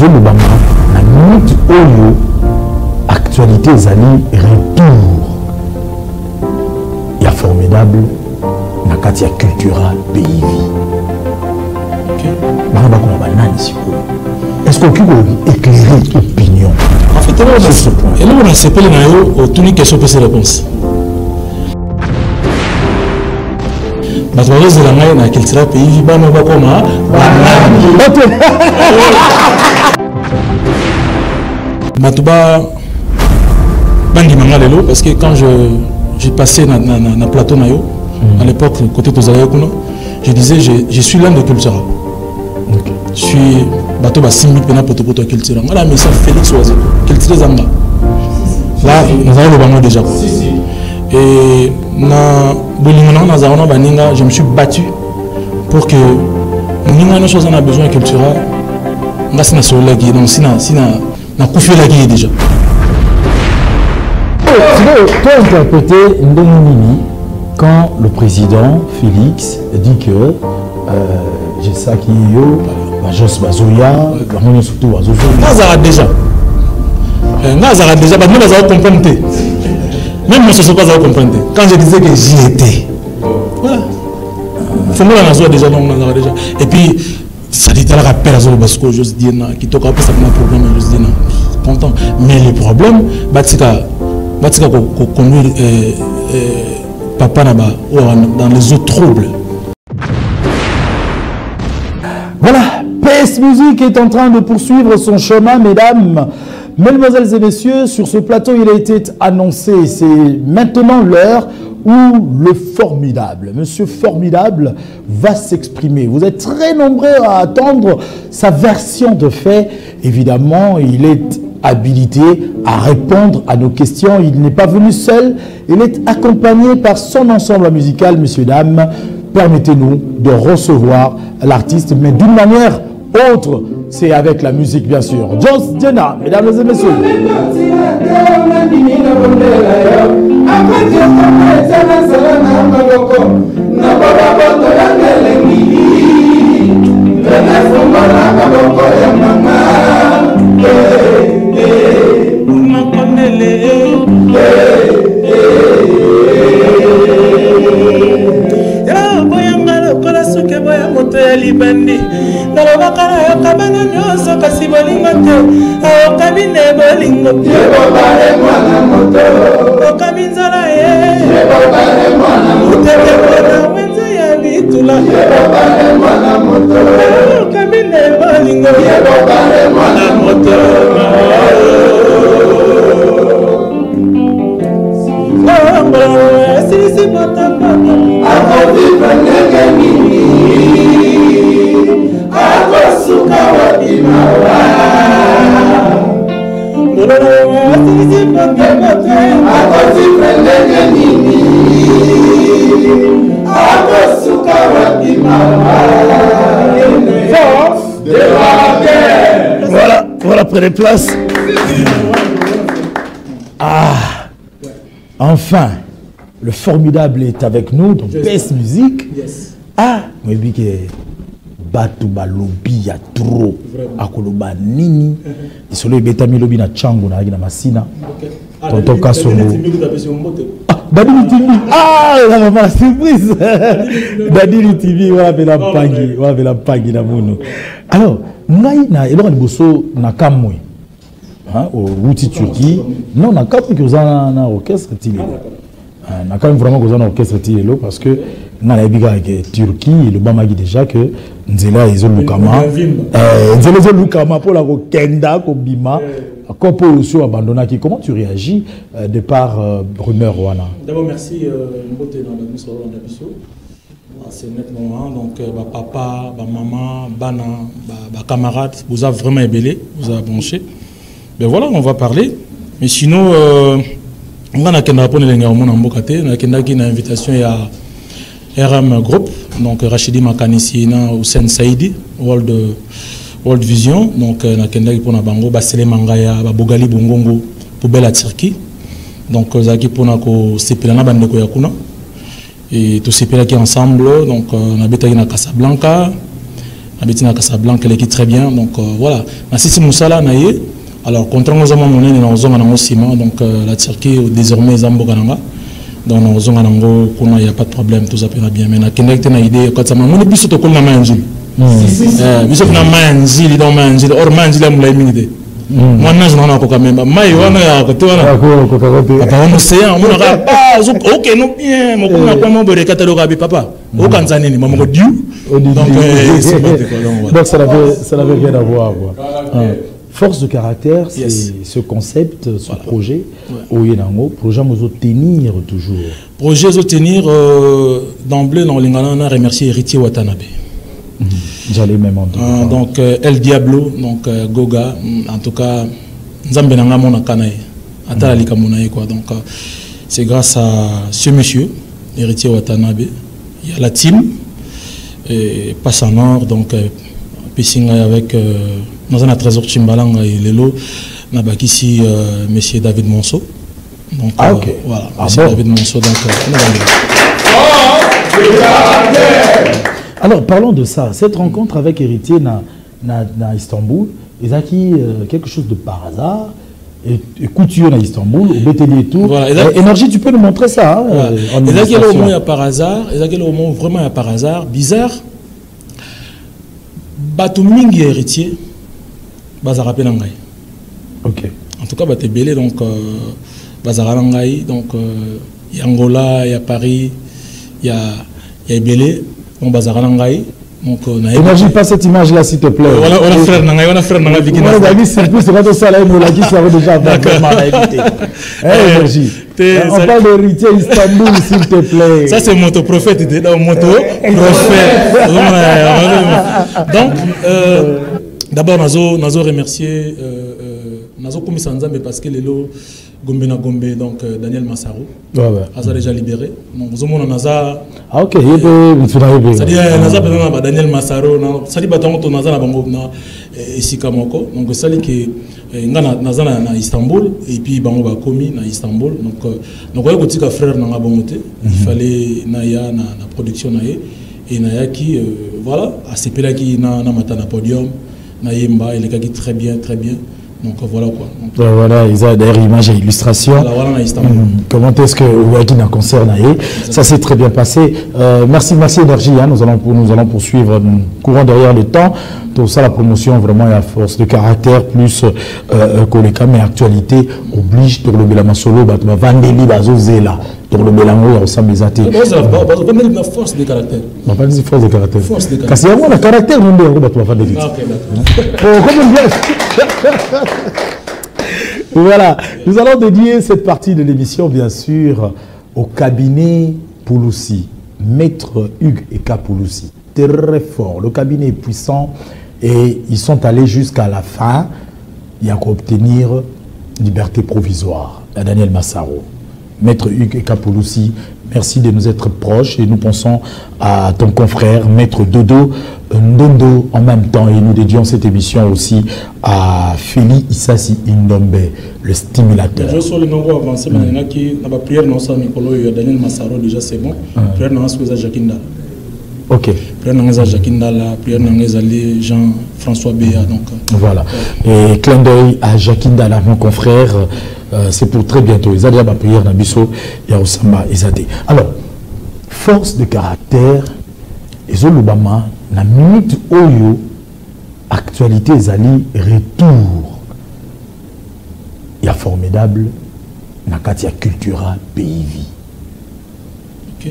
Nazo le bama na minute oyo actualité zali retour. Il y a formidable na katia culturelle pays. Est-ce qu'on peut éclairer opinion? En fait, et là, on a séparé toutes les questions pour ces réponses. Parce que les États na culture pays, ba no ba koma. Matuba bangi mangalelo parce que quand j'ai passé na plateau na yo à l'époque côté Tozaya Kuno, je disais je suis l'un des cultures. Je suis bateau ba 6000 pena poto culture. Voilà mais ça Félix Oiseau culture zanga. Là nous avons le bango déjà. Et na bolingo na zaona baninga je me suis battu pour que ninga no chose on a besoin culturel. Ngasi na sola qui donc sina na kufé la qui déjà. Tu as interprété Ndonini quand le président Félix dit que j'ai ça qui est yo, Majos Bazoya, Ramon surtout Bazoya. Nazara déjà. Nazara déjà, nous allons comprendre. Même moi, je ne sais pas comprendre. Quand je disais que j'y étais. Voilà. Il faut que nous déjà, Nazara déjà. Et puis, ça dit à la rappel à Zolo Basco, je dis, qui toque après ça, un problème, je dis, content. Mais le problème, Batika conduire Papa Naba dans les eaux troubles. Voilà, PS Musique est en train de poursuivre son chemin, mesdames, mesdemoiselles et messieurs. Sur ce plateau, il a été annoncé, c'est maintenant l'heure où le Formidable, Monsieur Formidable, va s'exprimer. Vous êtes très nombreux à attendre sa version de fait. Évidemment, il est habilité à répondre à nos questions. Il n'est pas venu seul, il est accompagné par son ensemble musical, messieurs, dames. Permettez-nous de recevoir l'artiste, mais d'une manière autre, c'est avec la musique, bien sûr. Joss Jenna, mesdames et messieurs. Libandi nalobakala yakabana nyonso kasi bolingo te okabine bolingo yebobale mwana moto okabinzala ye yebobale mwana moto utekebona wenze ya bitula yebobale mwana moto okabine bolingo yebobale mwana moto silisi potapata akoviva ndenge nini akosuka wabimawa silisi potapata akoviva ndenge nini akosuka wabimawa force de la guerre. Voilà, prenez place. Ah, enfin, le Formidable est avec nous, donc PS Musique. Yes. Ah, mais bien que Batu Balobi ya trop akoloba nini. Isolo betami lobi na chango na na masina. Tonton Kasongo. Ah, Dadili TV. Ah, la maman surprise. Dadili TV wa bela pangi, wa bela pangi na mono. Alors, ngai na eloko liboso na kamwe. Hein, au Routi Turquie. Non, na kamwe que za na orchestre tili. On a quand même vraiment besoin d'un orchestre parce que dans la Turquie, le Bamagi déjà que Nzela ils ont Lukama, Nzela ils ont Lukama pour la Kenda, Kobima, Kopo aussi abandonné. Comment tu réagis de par rumeur Rwanda? D'abord merci Mbote dans la mission de Bisso. C'est nettement donc papa, maman, bana, camarades, vous avez vraiment ébellé, vous avez branché. Ben voilà, on va parler. Mais sinon on a une invitation à RM Group, donc Rachidi Makanissi, Hussein Saïdi, World Vision, donc on a une bango, Basele Mangaya, Bogali Bongongo, pour Bella Turquie, donc Zaki Pona ko Sepelana Bandeko Yakuna, et tout Sepela qui ensemble, donc on a Betagina Casablanca, Abetina Casablanca, l'équipe très bien. Donc voilà. Nassisi Moussala Naye. Alors, contre nous avons monnaie dans le ciment. Donc la Turquie, désormais, Zambo Gananga. Donc, il n'y a pas de problème, tout ça va bien. Mais il y a une idée. Quand ça m'a dit, plus de na manjil. Bisop na manjil, dans manjil. Or, manjil, il y a une idée. Moi, je n'en ai pas quand même. Mais il y a un côté. Papa, on sait, on a pas. Ok, non, bien. Mon coup n'a pas mon beurre catalogue, papa. Aucun zanini, maman, Dieu. Donc, ça n'avait rien à voir. Force de caractère, c'est ce concept, ce projet, projet nous tenir toujours. Projet nous tenir d'emblée dans l'Ingala, on a remercié Héritier Watanabe. J'allais même entendre. Donc El Diablo, donc Goga, en tout cas, Nzambe Nanga Mona Kanae, Atala Kamonae quoi. Donc c'est grâce à ce monsieur, Héritier Watanabe, il y a la team, et passe en or, donc Pissinga avec dans un trésor Chimbalanga et Lelo, Nabakisi, monsieur David Monceau. Donc voilà, monsieur David Monceau. Donc alors parlons de ça. Cette rencontre avec Héritier na Istanbul, ils ont quelque chose de par hasard. Et couture à Istanbul, au BTD et tout. Voilà, Énergie, tu peux nous montrer ça. Hein, et là, il y a au moins par hasard, et là, il y a au moins vraiment par hasard, bizarre. Batumingi héritier, Bazarapelangai. Ok. En tout cas, Batebele, donc Bazaralangai, donc il y a Angola, il y a Paris, il y a Ebele, donc Bazaralangai. Énergie, pas cette image-là, s'il te plaît. On a frère Nanga, on a frère Nanga. On a dit c'est plus, c'est pas ça là, on l'a dit, ça va déjà vraiment éviter. Énergie. On parle d'héritier Istanbul, s'il te plaît. Ça, c'est moto prophète, il était dans moto prophète. Donc, d'abord, Nazo remercier Nazo Komisanzambe parce que Lelo Gombe na Gombe, donc Daniel Massaro, a déjà libéré. Donc, vous avez Naza. Ah, ok, c'est-à-dire Daniel Massaro, ça dit que Naza na Bango na Isikamoko. Donc, ça dit que Naza na Istanbul, et puis Bango ba komi na Istanbul. Donc, on a dit que frère na Bangote, il fallait Naya na production naie. Et Naya qui, voilà, à ce là qui na matana podium, Nayemba, il est très bien, très bien. Donc voilà quoi. Donc, voilà, ils ont d'ailleurs image et illustration. Voilà, comment est-ce que Ouagin a concert naé? Ça s'est très bien passé. Merci Énergie. Hein. Nous allons poursuivre courant derrière le temps. Tout ça, la promotion vraiment est à force de caractère plus Koleka, mais actualité oblige de le Bela Masolo, Vandeli Bazozela, de le Belango, ressemble les athées. Une force de caractère. On va dire force de caractère. Force de caractère. Parce qu'il y a un caractère, on va Vandeli. Voilà, nous allons dédier cette partie de l'émission, bien sûr, au cabinet Pouloussi, Maître Hugues Eka Pouloussi. Très fort, le cabinet est puissant et ils sont allés jusqu'à la fin. Il y a qu'à obtenir liberté provisoire à Daniel Massaro. Maître Hugues Eka Pouloussi, merci de nous être proches et nous pensons à ton confrère, Maître Dodo Ndondo en même temps. Et nous dédions cette émission aussi à Feli Issasi Indombe, le stimulateur. Je suis le nom avancé, mais il y a qui n'a pas prière dans sa Nicolo et Daniel Massaro, déjà c'est bon. Prière dans la Jacinda. Ok. Prière dans la Jacinda, prière dans les Jean-François Béa. Donc, voilà. Et clin d'œil à Jacinda, mon confrère. C'est pour très bientôt. Ils ont déjà ma prière dans Bisso, il y a Osama Izade. Alors, force de caractère, et Obama, la minute Oyo, actualité Zali, retour. Il y a formidable, na Katia Cultura Pays Vie. Ok.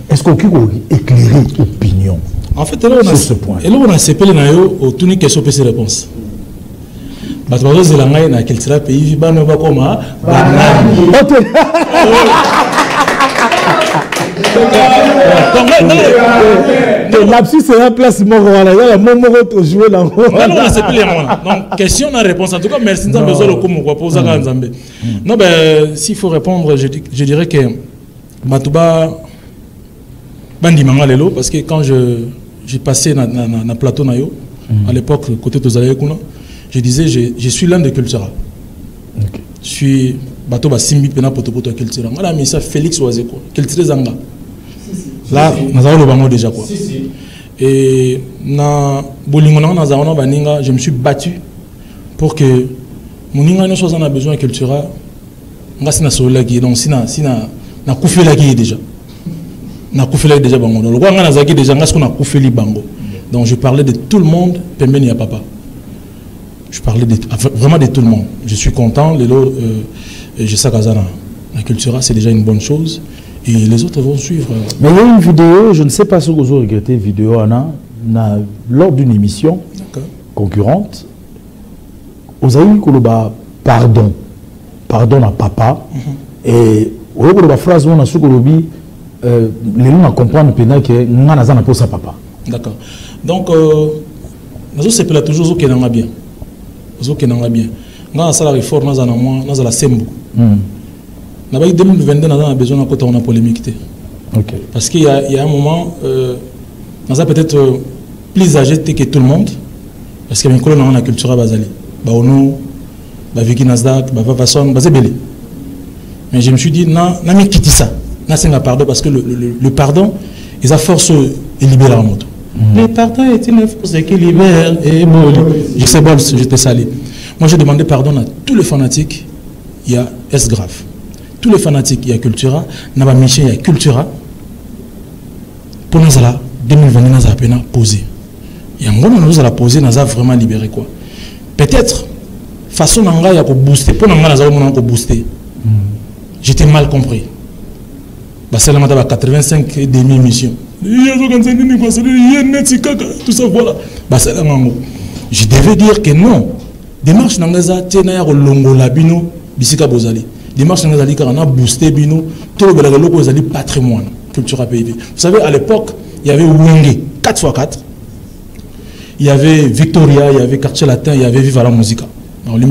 Est-ce qu'on peut éclairer opinion? En fait, là, on a ce point. Et là, on a CPL au tout une question PC réponse. Parce que c'est la main qui sera pays, bah nous va comme un lapsus c'est la place mort là, il y a mon mot jouer là. Non, c'est plus les mots. Donc question na réponse en tout cas merci Nzambe zolo comme quoi poser à Nzambe. Non ben s'il faut répondre je dirais que Matuba bandi mangalelo parce que quand j'ai passé na plateau na yo à l'époque côté Tozalaye kuna je disais, je suis l'un des culturels. Okay. Je suis bateau Simbi Pena Potopoto culturel. Voilà, mais ça Félix Oazeko, culturel Zanga. Là, nous avons le bango déjà quoi. Et na bolingo na za baninga, je me suis battu pour que mon ninga ne soit en besoin culturel. Nga sina solaki donc sina na kufela ki déjà. Na kufela déjà bango. Le roi nga na zaki déjà nga ce qu'on a kufeli bango. Donc je parlais de tout le monde, pembeni ya papa. Je parlais vraiment de tout le monde. Je suis content, je sais que la culture, c'est déjà une bonne chose. Et les autres vont suivre. Mais il y a une vidéo, je ne sais pas si vous avez regretté, une vidéo lors d'une émission concurrente. Vous avez eu pardon à papa. Et vous avez eu la phrase où on a su que les gens comprennent que nous avons pour ça papa. D'accord. Donc, nous avons toujours ce qui est bien. Nous avons bien. Nous avons la réforme, nous avons la sembo. En 2022, nous avons besoin de polémique. Parce qu'il y a un moment, nous avons peut-être plus âgé que tout le monde. Parce qu'il y a une culture à Bazali. Baono, Vicky Nasdaq, Fason, Bazébélé. Mais je me suis dit, non, non, mais quitte ça. Non, pardon, parce que le pardon, il a force et libère la moto. Le pardon est une force qui libère et je sais pas, j'étais salé. Moi, j'ai demandé pardon à tous les fanatiques. Il y a S grave. Tous les fanatiques, il y a Cultura. Naba Miché, il y a Cultura. Pour nous, 2020, nous avons posé. Et en gros, nous avons posé, nous avons vraiment libéré quoi. Peut-être, façon dont nous avons boosté, pour nous avons boosté. J'étais mal compris. C'est la 85 et demi émissions. Tout ça, voilà. Je devais dire que non. Démarche Nangaza, Tena Longo Labino, Bisika Bozali. Démarche Nangaza, on a boosté Bino, tout le patrimoine, culture PIB. Vous savez, à l'époque, il y avait Wenge, 4x4. Il y avait Victoria, il y avait Quartier Latin, il y avait Viva la Musica. Mais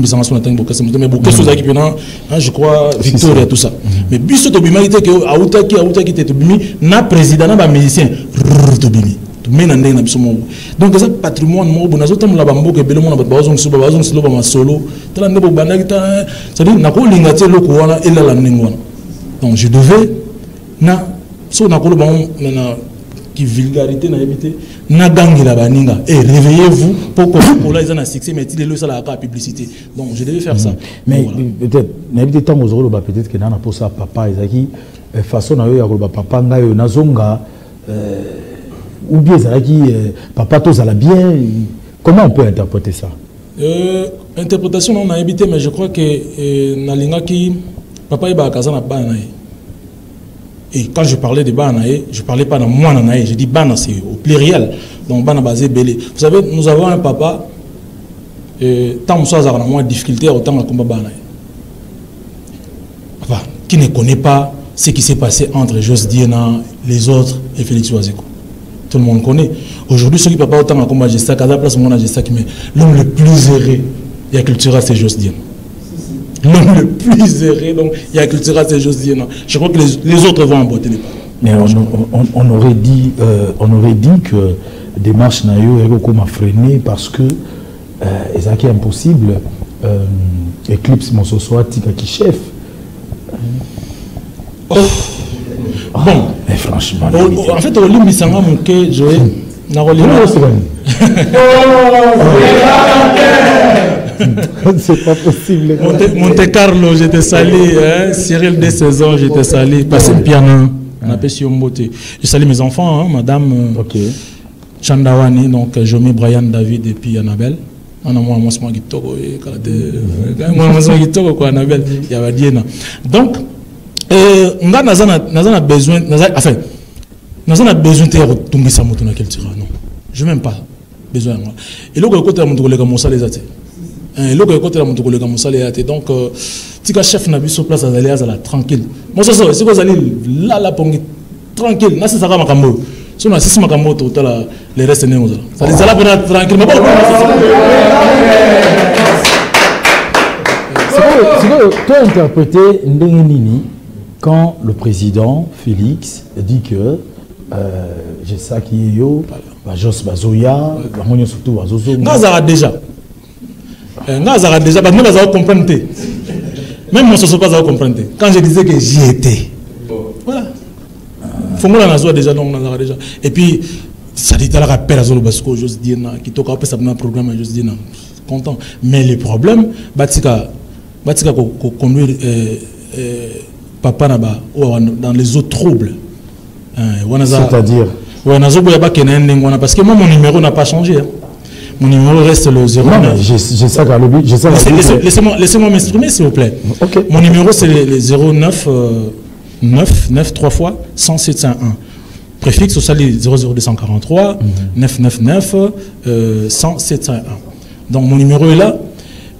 je crois Victoria tout ça. Mais biso to bima ite que autaki te bimi na président na ba musicien to bimi to mena ndenge na biso mo. Donc ça patrimoine mo bona zo tamula bambo ke belo mona ba zo solo ba solo tala ndebo banda kita ça dit na ko linga te loko wana ela la ndengwana. Donc je devais na so na ko lo ba na qui vulgarité na habité na gangi la baninga et réveillez-vous pour que là ils ont un succès mais il est là la publicité donc je devais faire ça mais voilà. Peut-être n'habité tant aux euros peut-être que nana pour ça papa ezaki façon na yo ya ko papa ngayo nazonga ou bien ezaki papa tous à la bien comment on peut interpréter ça interprétation on a habité mais je crois que na linga qui papa iba kazana bana. Et quand je parlais de Banae, je ne parlais pas de moi, je dis Bana, c'est au pluriel. Donc Bana basé Belé. Vous savez, nous avons un papa, tant que nous avons moins de difficultés, autant que combat Banae. Papa, qui ne connaît pas ce qui s'est passé entre Jos Diena, les autres et Félix Oazeko. Tout le monde connaît. Aujourd'hui, ceux qui ne peuvent pas autant que combat Gestac, à la place de Gestac, mais l'homme le plus erré, il y a culturel, c'est Jos Diena. L'homme le plus erré, donc il y a culturel, c'est Jos Diena. Je crois que les autres vont emboîter les pas. Mais on aurait dit que démarche nayo est freiné parce que c'est impossible. Eclipse mon soit qui chef. Bon, mais franchement. En fait, au limite, ça m'a manqué. C'est pas possible. Monte Carlo, j'étais salé. Cyril des saisons, j'étais salé. Passé le piano. On appelle Siombote. Je salue mes enfants, hein, madame Chandawani, donc Jomi, Brian, David et puis Annabelle. On a moi, Annabelle, il y avait Diana. Donc, on a besoin, enfin, nous avons besoin de retomber sa moto dans quel tir. Non, je n'ai même pas besoin. Et là, côté de mon collègue Moussa les athées. Et là, côté de mon collègue Moussa les athées. Donc, si le chef n'a pas sur place, à la tranquille. Moi, c'est ça, si vous allez là, pour tranquille, là, c'est ça, ma cambo. Si on a 6 macambo, total, les restes, c'est nous. Ça les a là pour tranquille. C'est que tu as interprété Ndengenini quand le président Félix dit que j'ai ça qui est yo, Jos Bazoya, surtout Bazozo. Nazara déjà. Nazara déjà, parce que nous allons comprendre. Même moi, je ne sais pas comprendre. Quand je disais que j'y étais. Voilà. Fongola Nazoa déjà, donc Nazara déjà. Et puis, ça dit à la rappel à Zolo Basco, j'ose dire, qui toque après ça un programme, j'ose dire, content. Mais les problèmes, Batika conduire papa naba dans les autres troubles. C'est-à-dire parce que moi mon numéro n'a pas changé. Mon numéro reste le 09. Non, mais j'ai ça à l'objet. Laissez-moi m'exprimer s'il vous plaît. Okay. Mon numéro c'est le 09 9 3 fois 10701. Préfixe au salut 00243 999 10701. Donc mon numéro est là.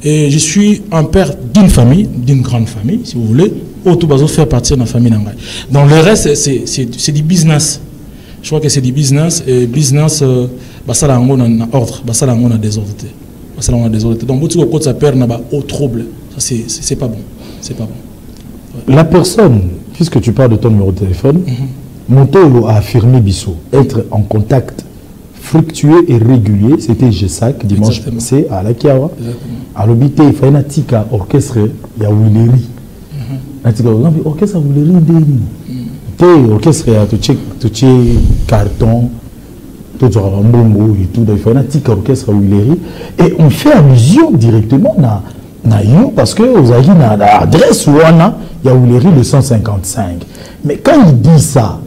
Et je suis un père d'une famille, d'une grande famille, si vous voulez. Tout bazo faire partie de la famille Nangai. Donc le reste, c'est du business. Je crois que c'est du business. Et business, ça là on a ordre, ça là on a désordre. Ça là on a désordre. Donc beaucoup de ça perd n'a pas au trouble. Ça c'est pas bon. C'est pas bon. Ouais. La personne, puisque tu parles de ton numéro de téléphone, Montolo a affirmé Bissot être en contact fructueux et régulier. C'était GESAC dimanche passé à la Kiawa. À l'obité, il fallait un tika orchestre, il y a Willeri. Un tika orchestre Willeri d'Eni. Orchestre, il y a tout carton, tout bongo et tout. Il fallait un tika orchestre Willeri. Et on fait allusion directement à yo parce que vous avez une adresse où il y a Willeri le 155. Mais quand il dit ça,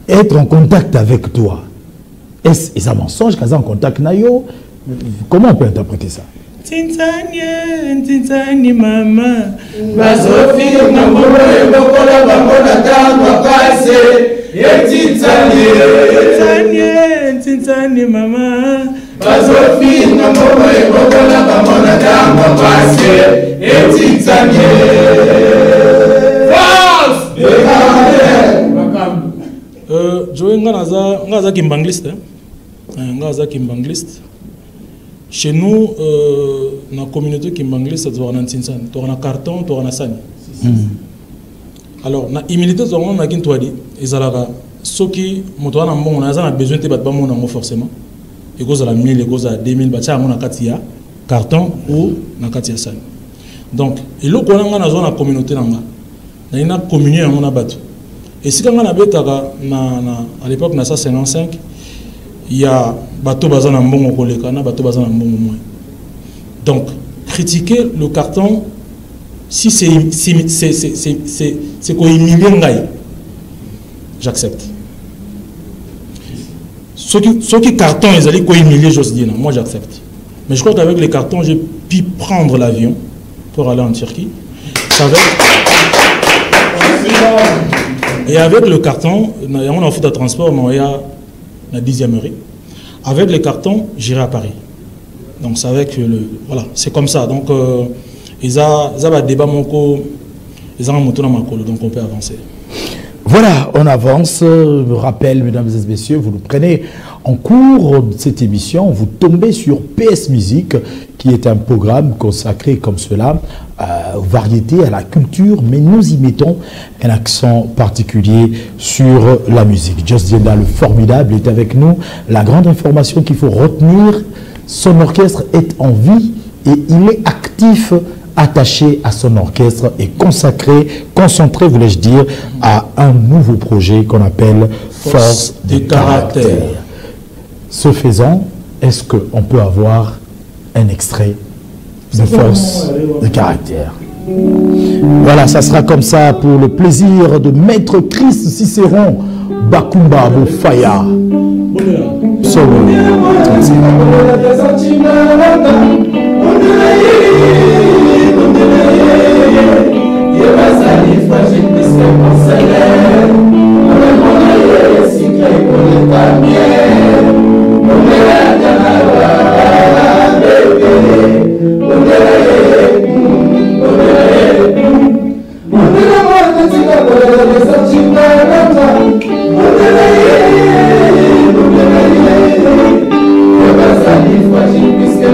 être en contact avec toi, est-ce un mensonge quand il est en contact avec yo? Comment on peut interpréter ça? Tintani mama bazofi na molo ebokola bango na tangwa pase Tintani mama bazofi na molo ebokola bango na tangwa pase Tintani Joe ngaza kimbangliste ngaza kimbangliste. Chez nous, dans la communauté kimbangliste, tu as un carton, tu as un sani. Alors, dans l'humilité, tu as un carton, tu as ceux qui ont besoin de battre forcément. Et ils ont 1000, ils ont 2000, ils ont un carton ou un sani. Donc, et là, on a dans la communauté, on a une communion, on a battu. Et si on a à l'époque, on a 55, il y a bateau bazan en bon au bateau bazan en bon moins. Donc critiquer le carton si c'est quoi humilier ngai, j'accepte. Ceux qui carton ils allaient quoi humilier j'ose dire non, moi j'accepte. Mais je crois qu'avec les cartons j'ai pu prendre l'avion pour aller en Turquie. Et avec le carton, on a fait de transport, mais il y a la 10e rue. Avec les cartons, j'irai à Paris. Donc c'est avec le... Voilà, c'est comme ça. Donc, ils ont un débat, ils ont un moto dans ma colle, donc on peut avancer. Voilà, on avance. Je rappelle, mesdames et messieurs, vous nous prenez en cours de cette émission, vous tombez sur PS Musique, qui est un programme consacré comme cela aux variétés, à la culture, mais nous y mettons un accent particulier sur la musique. Just Dienda, le formidable, est avec nous. La grande information qu'il faut retenir, son orchestre est en vie et il est actif, attaché à son orchestre et consacré, concentré, voulais-je dire, à un nouveau projet qu'on appelle Force de caractère. Ce faisant, est-ce qu'on peut avoir un extrait de Force de caractère? Voilà, ça sera comme ça pour le plaisir de Maître Christ Cicéron Bakumba Bofaya. Puisque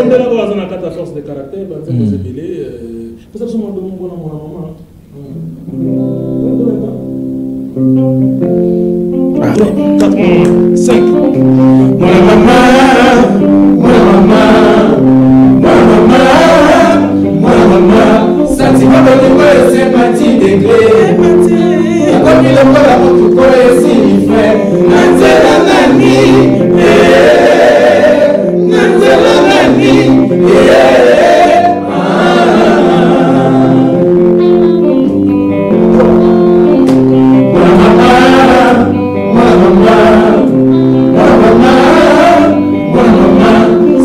Comme là-bas, on a 4 forces de caractère, on a zébélé. Parce que ça, on demande à mon maman. 4 moments, 5. Mon maman, sentiment de l'école, c'est parti degré. Comme il est pas la moto, quoi, et si il fait, Nanzela Nani, Nanzela Nani,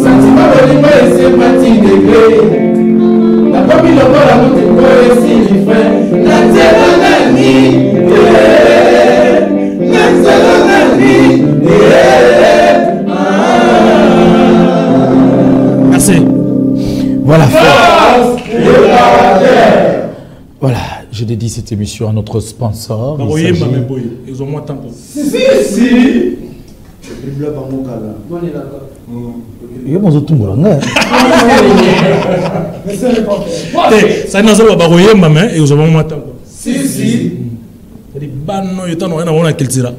sentiment de l'école, c'est parti degré. Comme il est pas la moto, quoi, et si il fait, Nanzela Nani. Merci. Voilà. Voilà, je dédie cette émission à notre sponsor. Ils ont moins de temps. Si. Il y a tout le monde. Ça n'a pas de ils ont moins de temps. Si. C'est-à-dire, il y a des gens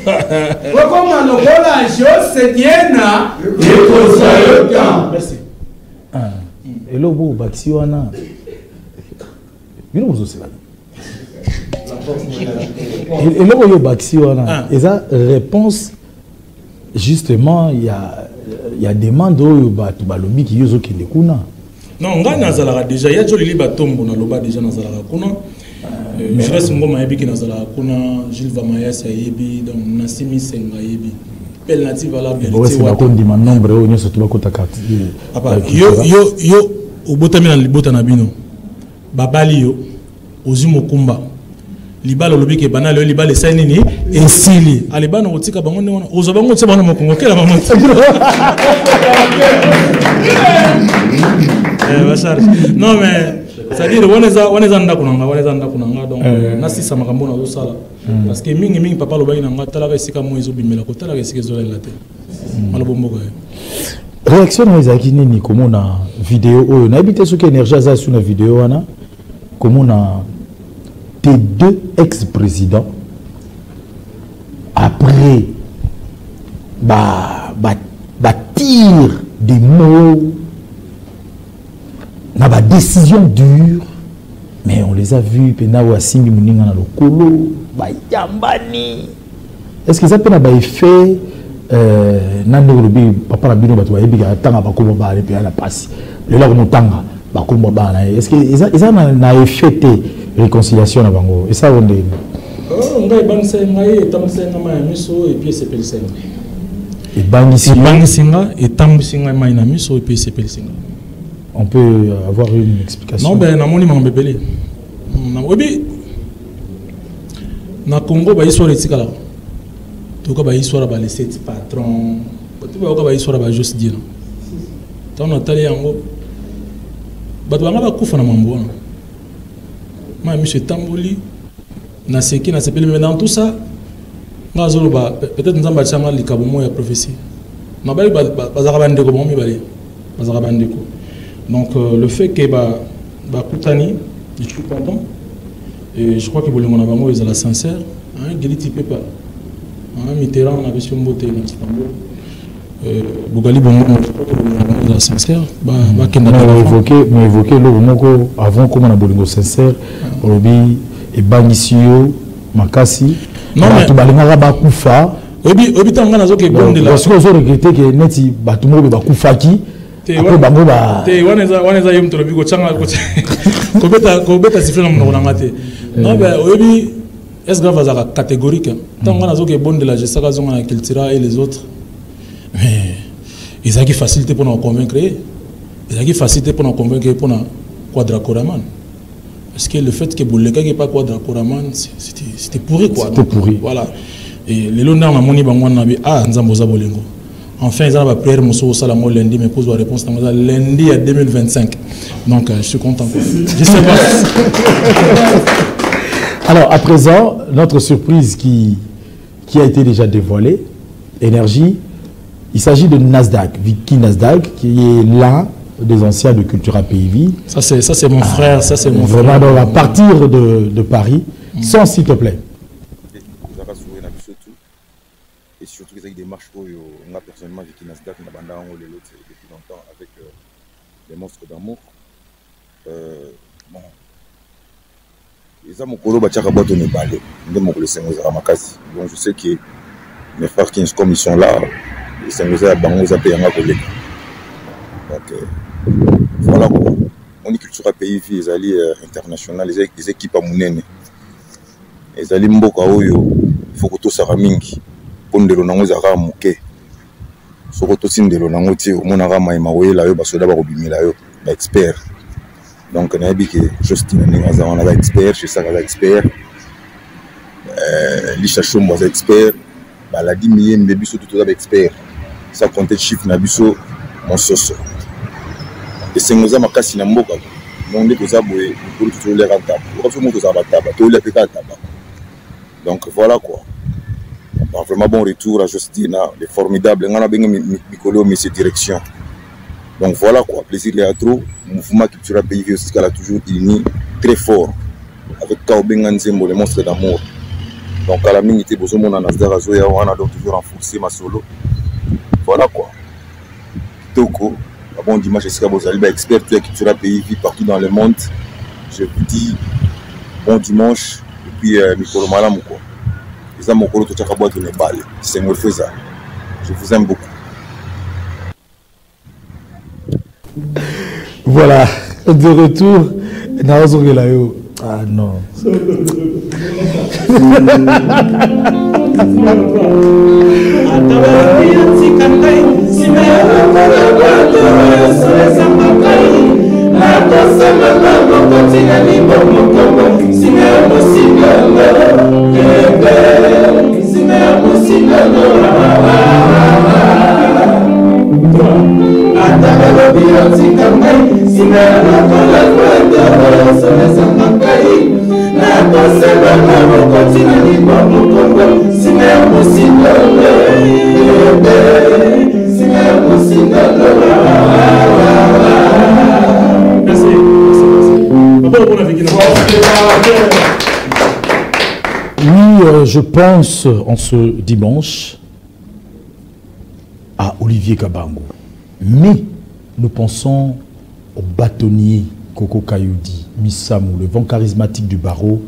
Comme on a la chose, c'est Diana. Merci. Et là, vous avez un et là, vous avez réponse, justement, il y a des demandes qui sont non, on a déjà, il y a des batombo na loba déjà na zalaka kuna. Je reste ngoma yebi ki na zalaka kuna, Gilles Vamayas yebi, donc Nassimi Senga yebi. Alternative à la vérité. C'est pas comme dit mon nombre on est surtout à carte. Yo obotami na libota na bino. Babali yo ozumo kumba. Libala lobi ke bana le libala sani ni esili. Alibana otika bango ne wana. Ozobango tse bana mokongo kela maman. Non mais c'est-à-dire on est en kunanga donc nasi sama kambo na sala parce que mingi papa loba na ngata la esika mo ezo bimela ko tala esika ezo la te malobombo ko réaction na ezaki nini komona vidéo oyo na habité soki énergie aza sur la vidéo wana komona tes deux ex-présidents après tire des mots na ba décision dure mais on les a vus pena wa simbi muninga na lokolo ba yambani est-ce que ça peut na ba effet nande lobi papa na bino bato ba yebika tanga ba komo ba le pe na passe le la ko tanga ba komo ba na est-ce que ça na effet réconciliation na bango et ça on est ngai bangse ngai tamsenga ma miso et puis c'est pelsenga et bangsinga et tamsinga ma na miso et puis c'est pelsenga. On peut avoir une explication. Non, ben, na moni ma bébé. Oui, na Congo, ba histoire etikala. To ka ba histoire ba les 7 patrons. To ba histoire ba juste dire. Tant na tali yango. Ba to nga ba kufa na mambo wana. Ma monsieur Tamboli na seki na sepeli mais dans tout ça. Nga zolo ba peut-être nzamba changa likabo mo ya prophétie. Na ba za ba ndeko mo mi ba za ba ndeko. Donc le fait que Koutani, je suis content. Et je crois que Bolingo Nabango est à la sincère. Guéli typé pas. Mitterrand, on avait sur une beauté dans Istanbul. Bogali Bongo, je crois que Bolingo Nabango est à la sincère. Mais évoqué le avant comme on a Bolingo sincère, Olobi et Banisio, Makasi. Non, mais tu balinga ba kufa. Obi tanga nazo ke bon de la. Parce que vous regrettez que neti batumo ba kufaki. Après bango ba te waneza yem to lobi ko changa ko beta sifle na mona ngate. Non ben obi est grave à catégorique. Tant on a zo ke bon de la gesaka zonga na cultura et les autres. Mais ils ont qui facilité pour nous convaincre. Ils ont qui facilité pour nous convaincre pour na Quadracoraman. Parce que le fait que Bouleka n'est pas Quadracoraman, c'était pourri quoi. C'était pourri. Voilà. Et les londins na moni bangwa na bi nzamboza bolingo. Enfin, ils ont la prière Mousso Salamo lundi, mais pose la réponse lundi à 2025. Donc, je suis content. Je sais pas. Alors, à présent, notre surprise qui a été déjà dévoilée, Énergie, Il s'agit de Nasdaq, Vicky Nasdaq, qui est l'un des anciens de Cultura PIV. Ça c'est mon frère, ça c'est mon frère. Vraiment, on va partir de Paris, sans s'il te plaît. Et surtout qu'ils aient des démarches où on a personnellement Vicky Nasdaq, on a depuis longtemps avec les monstres d'amour. Bon. Les amis au Bachaka Boto ne parlent pas de Sengoza. Donc je sais que mes frères qui comme ils sont là, les Sengoza Bangoza Payanga collègue. Donc voilà quoi. On est culture pays, les alliés internationaux, les équipes à Mounene. Les alliés Mboka Oyo, il faut que tout ça ramingi. Pour de l'onango zara muke. Sokoto sindelo nango ti omonaka maima oyela yo basoda bakobimela yo ba expert. Donc na yebi ke Justine ninga on a expert, chez ça ka expert. Lisha Chombo za expert, baladi miyembe biso tout za expert. Ça compte chiffre na biso mon soso. Et sengoza makasi na mboka. Donc ko za boye pour tout les rentable. Ko so mo ko za bataba, to le peka taba. Donc voilà quoi. Un vraiment bon retour à Justine, les formidables, on a bien mis cette direction. Donc voilà quoi, plaisir les trop, mouvement culturel pays qui a toujours uni très fort avec Kaobenga Nzembo, les monstres d'amour. Donc à la minute, il y a besoin de Nasdaq Azoya, on a donc toujours renforcé ma solo. Voilà quoi. Toko, bon dimanche, c'est que vous allez expert culturel pays partout dans le monde. Je vous dis bon dimanche et puis Mikolo Malam quoi. Je vous aime beaucoup. Voilà, de retour. Ah non. Oui, je pense en ce dimanche à Olivier Kabango. Mais nous pensons au bâtonnier Koko Kayoudi, Missamou, le vent charismatique du barreau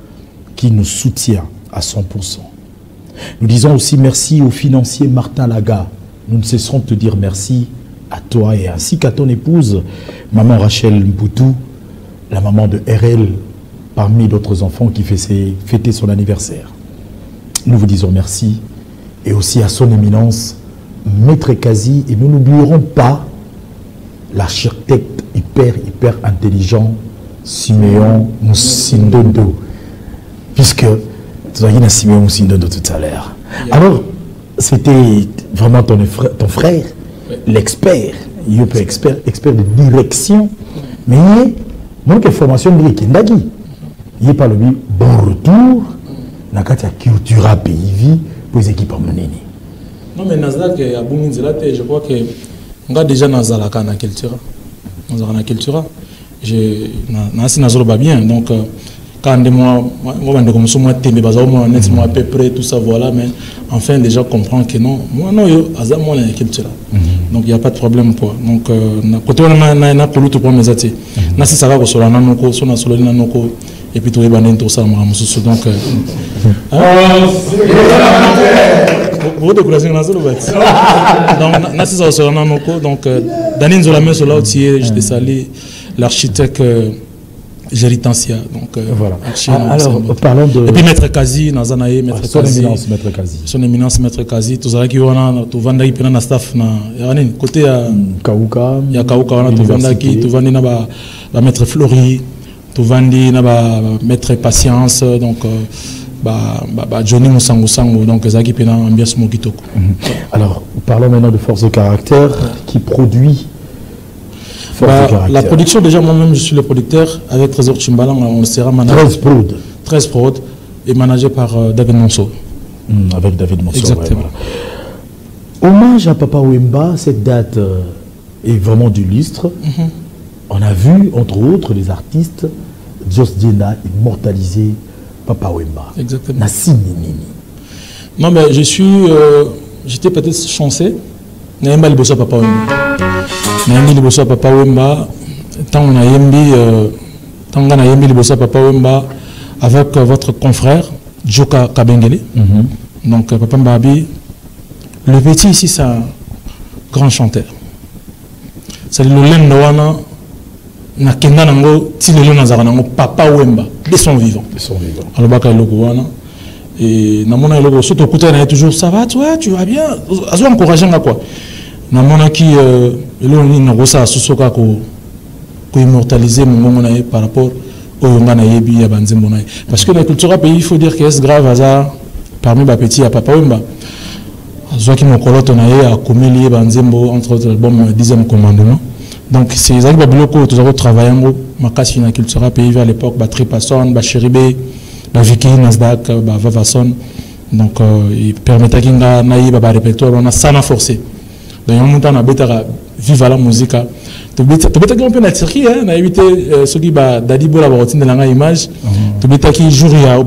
qui nous soutient à 100%. Nous disons aussi merci au financier Martin Laga. Nous ne cesserons de te dire merci à toi et ainsi qu'à ton épouse, maman Rachel Mboutou, la maman de RL, parmi d'autres enfants qui fêtait son anniversaire. Nous vous disons merci et aussi à son éminence, Maître Kazi, et nous n'oublierons pas l'architecte hyper intelligent Siméon Moussindondo, puisque tu as dit Siméon Moussindondo tout à l'heure. Alors, c'était vraiment ton frère, l'expert, il peut expert de direction, mais il y a formation de Kendagi. Il n'y a pas le bon retour, il y a Cultura PIV pour les équipes à mener. Non, mais Nasdaq, je crois que on a déjà Nazalaka na Cultura. Nazalaka Cultura. Je bien. Donc, quand on a commencé à à peu près tout ça, voilà, mais enfin, déjà comprendre que non, moi, non, je suis Cultura. Donc, il n'y a pas de problème. Quoi. Donc, côté on a pour tout pour mes atis. Nasi ça va sur la nanoko, sur la solina nanoko, et puis tout le monde tout ça, donc. Vous découragez dans le donc Nasi ça sur la nanoko, donc Danine Zolamé sur là où je te salue l'architecte. Géritancia, donc voilà. Alors parlons de. Et puis Maître Kazi, Nazanae, Maître son Kazi. Éminence, Maître Kazi. Son éminence, Maître Kazi. Tout ça qui wana, tout vanda qui na staff na. Yanni côté à. Kauka. Il y a Kauka wana tout vanda qui, tout vandi na ba Maître Flori, tout vandi na ba Maître Patience, donc Johnny Moussango, donc ça qui pena ambiance mokitoko. Alors parlons maintenant de Force de Caractère qui produit. La production, déjà moi-même je suis le producteur avec Trésor Chimbalan, on sera managé 13 prod et managé par David Monceau. Avec David Monceau. Exactement. Ouais, voilà. Hommage à Papa Wemba, cette date est vraiment du lustre. On a vu, entre autres, les artistes, Jos Diena immortaliser Papa Wemba. Exactement. Nassini Nini. Non, mais j'étais peut-être chanceux. N'ayemba liboso Papa Wemba. N'ayembi liboso Papa Wemba. Tant on a yembi liboso Papa Wemba avec votre confrère Joka Kabengele. Donc Papa Mbabi, le petit ici, c'est un grand chanteur. C'est le lem Noana. Nakenda nango tilelo nazara nango Papa Wemba de son vivant. Alors baka loko wana et namona loko surtout côté na toujours ça va toi tu vas bien azo encourager nga quoi. Namona ki elo ni nango sa susoka ko immortaliser mon na par rapport au nga na yebi ya banzembo na parce que la culture pays il faut dire que est grave hasard parmi ba petit à Papa Wemba. Azo ki mokoloto na ye a komeli banzembo entre autres album 10e commandement. Donc, c'est les Babiloko, tous les travaillent en Makasi, la culture pays à l'époque, Tripasson, Chéribé, Vicky, Nasdaq, Vavasson. Donc, il permettait qu'il y ait un répertoire, on a ça forcé. Donc, on a besoin vivre la musique. Peut-être qu'on peut attirer, on a évité ce qui va d'Adibo la routine de la image. Peut-être qu'il joue à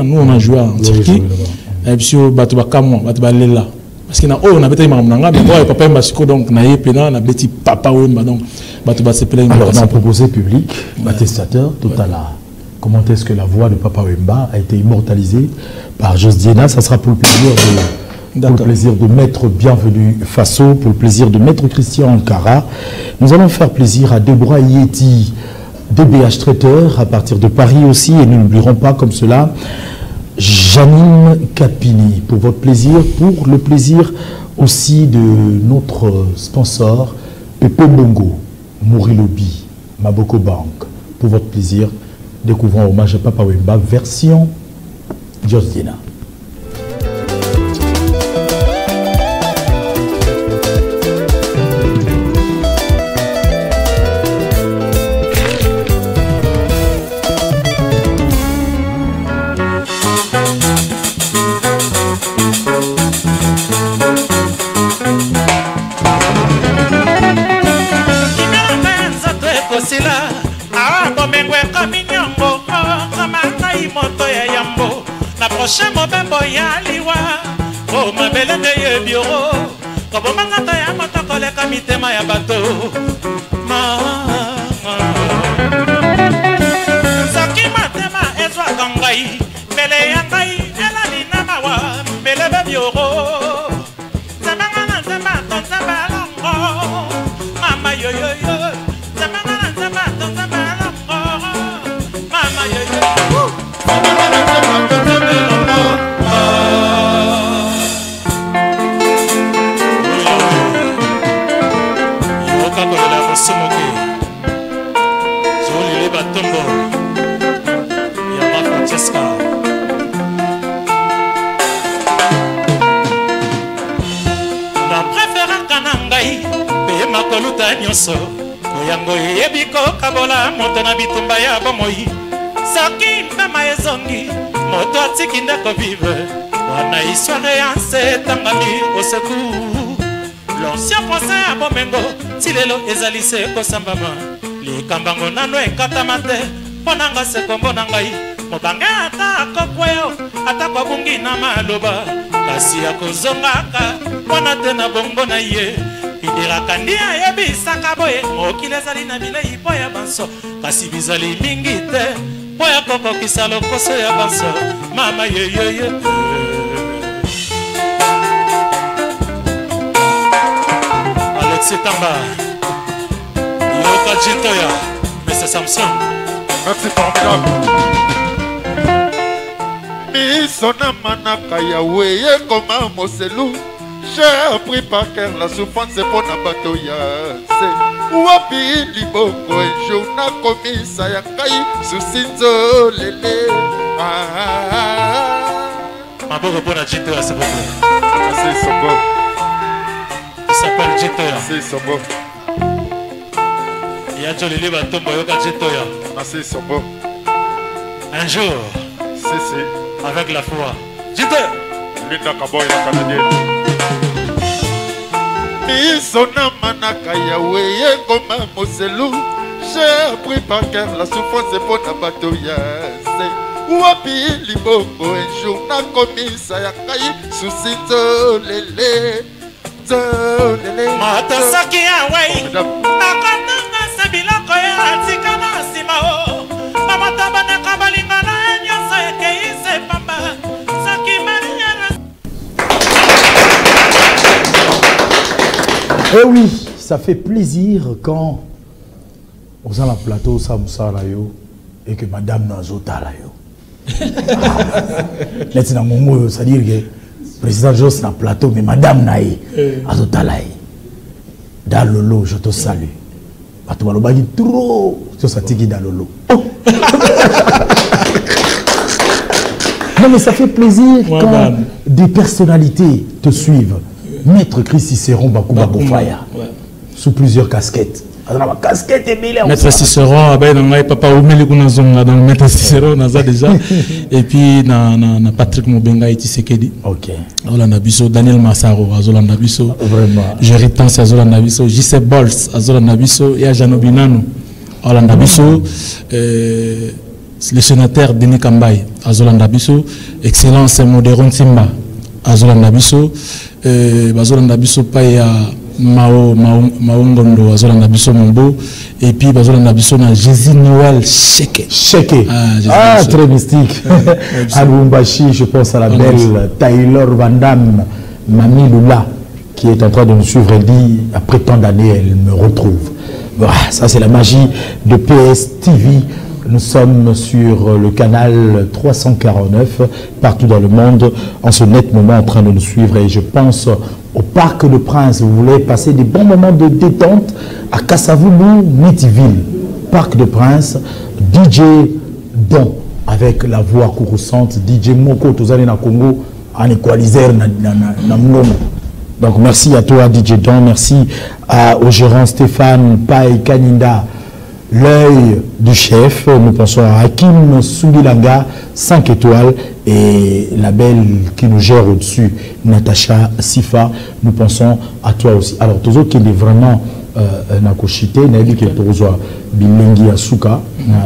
nous on a joué en Turquie. Et puis, on a là. Parce qu'il y a on a bêté Mamanga, mais Papa Wemba donc na yepena na bêti Papa Wemba donc alors on a proposé public attestateur tout à l'heure. Comment est-ce que la voix de Papa Wemba a été immortalisée par Jos Diena? Ça sera pour le plaisir de Maître Bienvenu Faso, pour le plaisir de Maître Christian Ankara. Nous allons faire plaisir à Deborah Yeti, DBH traiteur à partir de Paris aussi, et nous n'oublierons pas comme cela Janine Capini, pour votre plaisir, pour le plaisir aussi de notre sponsor Pepe Bongo, Morilobi, Maboko Bank. Pour votre plaisir, découvrons hommage à Papa Wemba, version Jos Diena. Prochain mobembo ya liwa o mabele de ye bureau ko bomanga ta ya moto koleka mitema ya bato saki matema ezwa kangai bele ya ngai ela lina mawa bele be bureau zamanga na zama to zama longo mama yo yo yo zamanga na zama to zama longo mama yo yo zamanga na zama to zama nyonso oyango yebiko kabola moto na bitumba ya bomoi soki mbema ezongi moto atiki ndako vive wana histoire ya nse etangami au secours l'ancien procès ya bomengo ti lelo ezali se kosambama likambango nano ekatama te mpo na nga se kombo na ngai mobange ata akokweyo ata kobungi na maloba kasi akozongaka wana te na bongo na ye idiraka ndi ayebisaka boye mokili ezali na bilei mpo ya banso kasi bizali mingi te mpo ya kokokisa lokoso ya banso mama yeyeye Alexis Tamba Yoka Jintoya Mr. Samson. Merci formidable. Misona manaka yawe koma moselu. J'ai appris par cœur la souffrance pour na bato ya se. Wapi libongo un jour na komisa ya kai susinzo lele. Maboko pour la Jintoya s'il vous plaît. Merci Soko. Il s'appelle Jintoya. Merci Soko. Yajolili batombo yoka Jintoya. Merci Soko. Un jour. Si. Avec la foi. Jintoya. Linda Kaboy la Canadienne. miso na manaka yawe yekoma moselu. J'ai appris par cœur la souffrance et pour na bato ya se. Wapi libongo un jour na komisa ya kai susi tolele. Moto soki yawe nakotanga se biloko ya tika na nsima o. Mamoto banaka balingana nyonso ekei se pamba. Soki mariera. Eh oui, ça fait plaisir quand on est dans le plateau Samoussala yo et que madame Nazota là yo. Maintenant, c'est-à-dire que le président Joss dans le plateau, mais madame Naï, Azota là. Dans le lot, je te salue. Tu vas le trop, tu vas dans le lot. Non, mais ça fait plaisir quand des personnalités te suivent. Maître Chris Cicéron Bakouba Bofaya, sous plusieurs casquettes. Maître Cicéron, papa Oumeli Kounazonga, donc Maître Cicéron, Naza déjà. Et puis, na Patrick Mobenga et Tisekedi. Ok. Azolanda Biso, Daniel Massaro, Azolanda Biso. Vraiment. Jerry Tans, Azolanda Biso. JC Bols, Azolanda Biso. Et Ajano Binano, Azolanda Biso. Le sénateur Denis Kambay, Azolanda Biso. Excellence Modéron Simba, Azolanda Biso. Azolanda Biso, Paya. Mao Ngondo, Azolanda Biso Mombo, et puis Azolanda Biso na Jésus Noël Cheke. Très mystique. À Lubumbashi, je pense à la belle Taylor Van Damme, Mamie Lula, qui est en train de nous suivre. Elle dit, après tant d'années, elle me retrouve. Voilà, ça c'est la magie de PS TV. Nous sommes sur le canal 349, partout dans le monde, en ce net moment en train de nous suivre. Et je pense au Parc de Prince. Vous voulez passer des bons moments de détente à Kassavoulou, Métiville. Parc de Prince, DJ Don, avec la voix courroucente, DJ Moko, tous les Congo, en équaliseur, donc merci à toi DJ Don, merci au gérant Stéphane Paye Kaninda, l'œil du chef. Nous pensons à Hakim Soumbilanga, 5 étoiles, et la belle qui nous gère au-dessus, Natacha Sifa. Nous pensons à toi aussi. Alors, tous autres qui est vraiment nakoshité, nabi qui est toujours bilingi asuka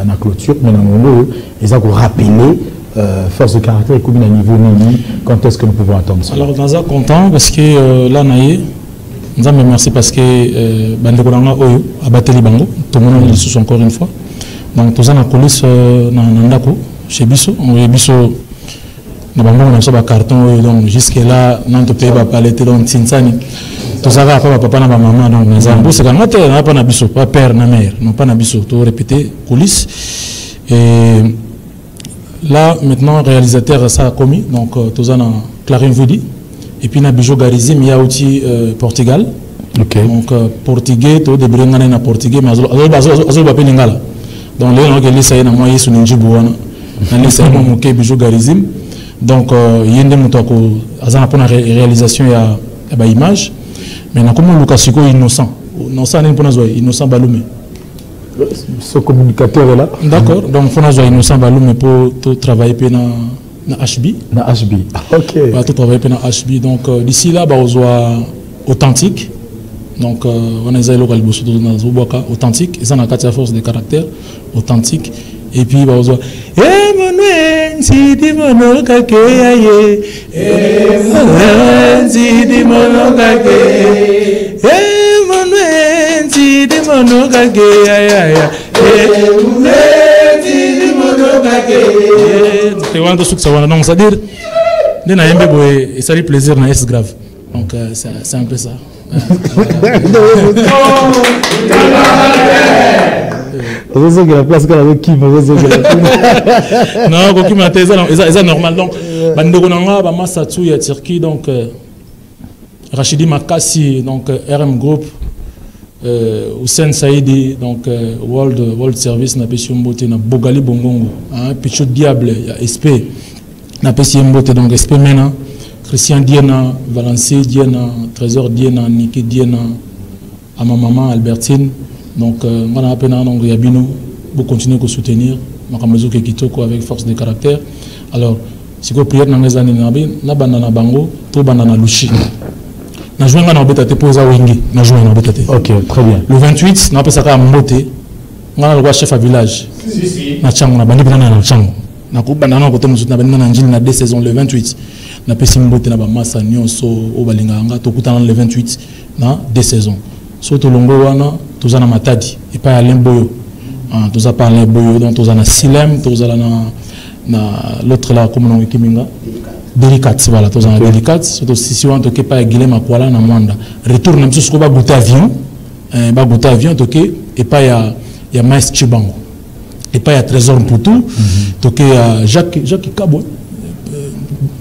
na clôture, mais nous ils ont rappelé force de caractère et combien à niveau nini. Quand est-ce que nous pouvons attendre ça? Alors, dans un content parce que là naïe. Nous avons merci parce que Bandekolanga Oyo a battu les bango. Tout le monde est encore une fois. Donc, nous avons la police chez Bisso. On a Bisso. Nous avons un carton. Donc, jusque-là, nous avons payé la palette. Donc, Tinsani. Nous avons fait papa et maman. Donc, nous avons dit que nous n'avons pas Bisso. Pas père, ni mère. Nous n'avons pas Bisso. Tout répété, police. Et là, maintenant, le réalisateur ça a commis. Donc, nous avons Clarine Vudi. Et puis, il y a Bijou Garizim, il y a aussi Portugal. Okay. Donc, portugais, tout de Brengana na portugais, mais azol bape ningala. Donc, là, on a laissé na moi yesu ninji buwana. On a laissé moi moké Bijou Garizim. Donc, il y a une mutako azana pour la réalisation ya ba image. Mais na comme Lucasiko innocent. Innocent n'est pas innocent balume. Ce communicateur est là. D'accord. Donc, faut na innocent balume pour travailler pe na HB. Na HB. Ok. Tout travailler pe na HB. Donc, d'ici là, bah, on soit authentique. Donc, on est local authentique. Et ça, on a 4 forces de caractère authentique. Et puis, bah, on soit Emmanuel, si di mono kake aye. Emmanuel, si di mono kake. Emmanuel, si di mono kake aye. Emmanuel, si di mono kake. C'est vraiment tout ce que ça va. Donc, c'est-à-dire, dès na yembe boy, et ça lui plaisir na S grave. Donc, c'est un peu ça. Non, c'est normal. Donc, donc Rachidi Makassi, donc RM Group, Hussein Saïdi, donc World Service, na Mbote, na Bogali Bongongo, Pichot Diable, SP, na Mbote, donc SP Mena. Christian Diena, Valencie Diena, Trésor Diena, Niki Diena, à ma maman Albertine. Donc, on a appelé donc Yabino pour continuer à soutenir. Makamezo Kekitoko avec force de caractère. Alors, si vous priez dans les années, na banana bango, tout banana lushi. na joué na obetate pour ça wingi na joué na obetate. OK, très bien. Le 28 na pesa ka mbote ngana le chef à village. Si. Na chango na bandi na chango. Na ko banda na ko to musutu na bandi na njili na 2 saisons le 28. Na pesi mbote na ba massa nyonso o balinga nga to kutana le 28 na 2 saisons. So to longo wana toza na matadi et pas Alain Boyo. Ah toza pas Alain Boyo donc toza na Silem, toza na l'autre là comme on kiminga. Délicate, voilà, tous en délicate. Surtout si on toque pas Guilhem Akwala na Mwanda. Retourne même si on va goûter avion, va goûter avion toque et pas il y a Maïs Chibango, et pas il y a Trésor Mputu, toque Jacques Kabo,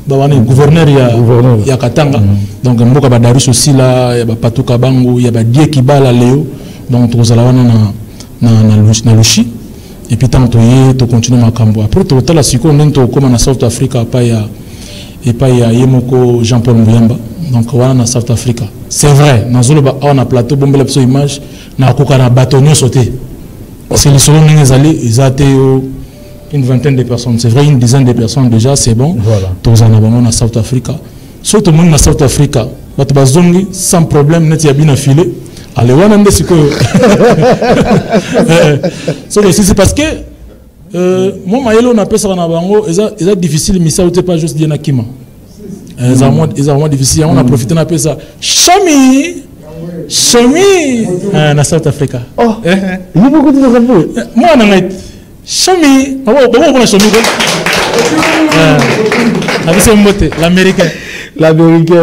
gouverneur il y a Katanga. Donc Mboka Badarus aussi là, il y a Patou Kabango, il y a Die Kibala Léo. Donc tous à la na Lushi. Et puis tant tu continues ma cambo. Après tu as la seconde on comme en South Africa pas et pas il y a Yemoko Jean-Paul Muyamba donc voilà na South Africa c'est vrai na zoloba on a plateau bombe la image na koka na bâtonnier sauté c'est les selon ils étaient une vingtaine de personnes c'est vrai une dizaine de personnes déjà c'est bon voilà tous en avons na South Africa surtout monde na South Africa batu bazongi sans problème net ya bien filé allez wana ndesi ko c'est parce que moi maïlo na pesa na bango est difficile mais ça pas juste dire na kima ils ont moins difficile on a profité na pesa Chami na South Africa oh il y a beaucoup de rapport moi na ngai Chami bon on Chami avec ce mbote l'américain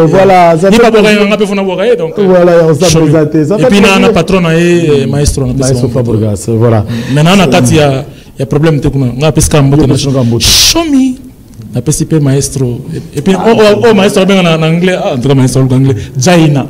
voilà ça fait donc voilà on s'est présenté ça et puis na patron et maestro Fabregas voilà maintenant na kati il y a problème on pesca mbote show me na PCP maestro et puis maestro bien en anglais en tout cas maestro en anglais Jaina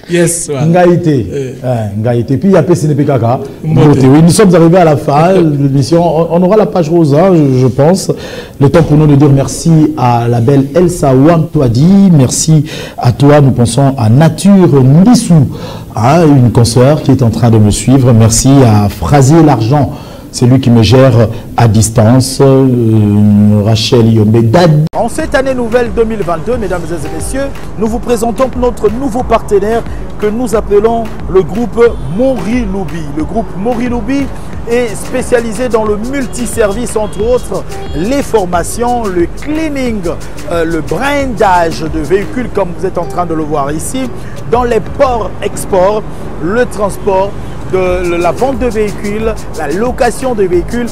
yes Ngaïté puis il y a PCNP Kaka oui nous sommes arrivés à la fin de l'émission on aura la page rose je pense le temps pour nous de dire merci à la belle Elsa Wantouadi merci à toi nous pensons à Nature Ndissou une consoeur qui est en train de me suivre merci à Frasier l'Argent c'est lui qui me gère à distance, Rachel Yomedad. En cette année nouvelle 2022, mesdames et messieurs, nous vous présentons notre nouveau partenaire que nous appelons le groupe Moriloubi. Le groupe Moriloubi est spécialisé dans le multiservice, entre autres les formations, le cleaning, le brandage de véhicules comme vous êtes en train de le voir ici, dans les ports-exports, le transport, de la vente de véhicules, la location de véhicules,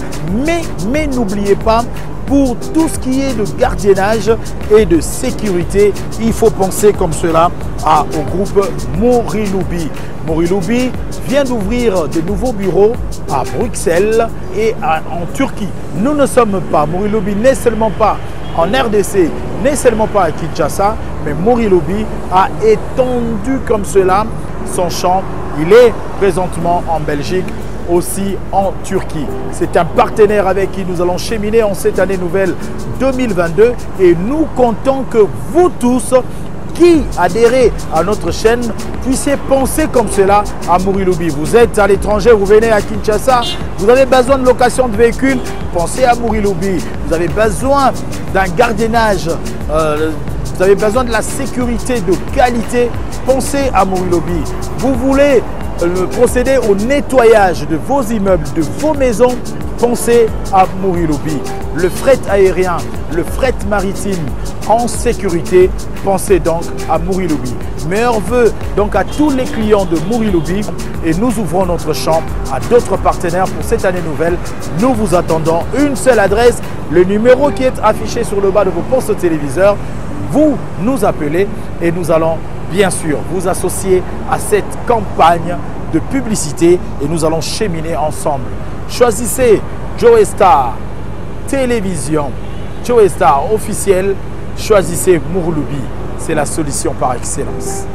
mais n'oubliez pas, pour tout ce qui est de gardiennage et de sécurité, il faut penser comme cela au groupe Moriloubi. Moriloubi vient d'ouvrir de nouveaux bureaux à Bruxelles et en Turquie. Nous ne sommes pas, Moriloubi n'est seulement pas en RDC, n'est seulement pas à Kinshasa, mais Moriloubi a étendu comme cela son champ. Il est présentement en Belgique, aussi en Turquie. C'est un partenaire avec qui nous allons cheminer en cette année nouvelle 2022 et nous comptons que vous tous qui adhérez à notre chaîne puissiez penser comme cela à Moriloubi. Vous êtes à l'étranger, vous venez à Kinshasa, vous avez besoin de location de véhicules, pensez à Moriloubi. Vous avez besoin d'un gardiennage, vous avez besoin de la sécurité de qualité, pensez à Moriloubi. Vous voulez procéder au nettoyage de vos immeubles, de vos maisons, pensez à Moriloubi. Le fret aérien, le fret maritime en sécurité, pensez donc à Moriloubi. Meilleurs vœux donc à tous les clients de Moriloubi et nous ouvrons notre champ à d'autres partenaires pour cette année nouvelle. Nous vous attendons. Une seule adresse, le numéro qui est affiché sur le bas de vos postes téléviseurs. Vous nous appelez et nous allons bien sûr vous associer à cette campagne de publicité et nous allons cheminer ensemble. Choisissez Joe Star Télévision, Joe Star officiel, choisissez Moriloubi, c'est la solution par excellence.